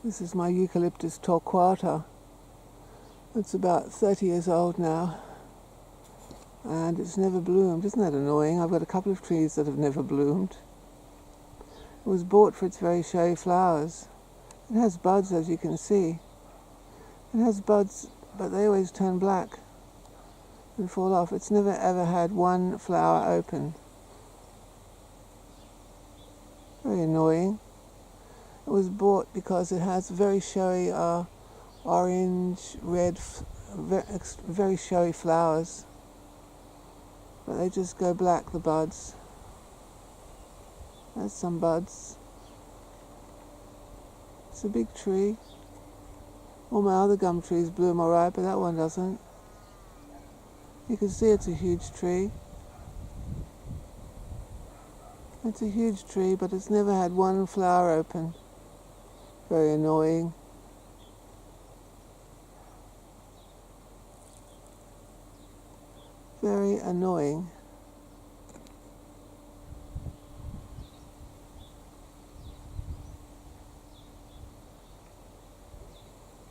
This is my Eucalyptus torquata. It's about 30 years old now, and it's never bloomed. Isn't that annoying? I've got a couple of trees that have never bloomed. It was bought for its very showy flowers. It has buds, as you can see. It has buds, but they always turn black and fall off. It's never ever had one flower open. Very annoying. It was bought because it has very showy orange, red, very showy flowers, but they just go black, the buds. There's some buds. It's a big tree. All my other gum trees bloom alright, but that one doesn't. You can see it's a huge tree. It's a huge tree, but it's never had one flower open. Very annoying. Very annoying.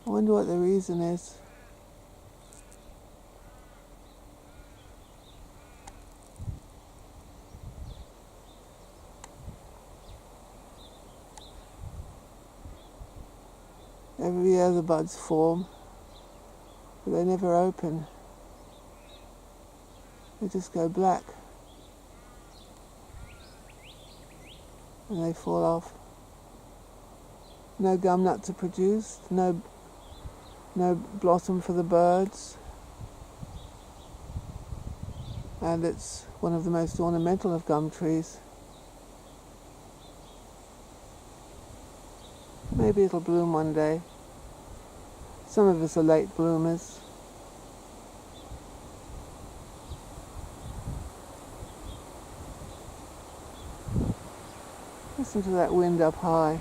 I wonder what the reason is. Every year the buds form, but they never open. They just go black and they fall off. No gum nut to produce, no blossom for the birds, and it's one of the most ornamental of gum trees. Maybe it'll bloom one day. Some of us are late bloomers. Listen to that wind up high.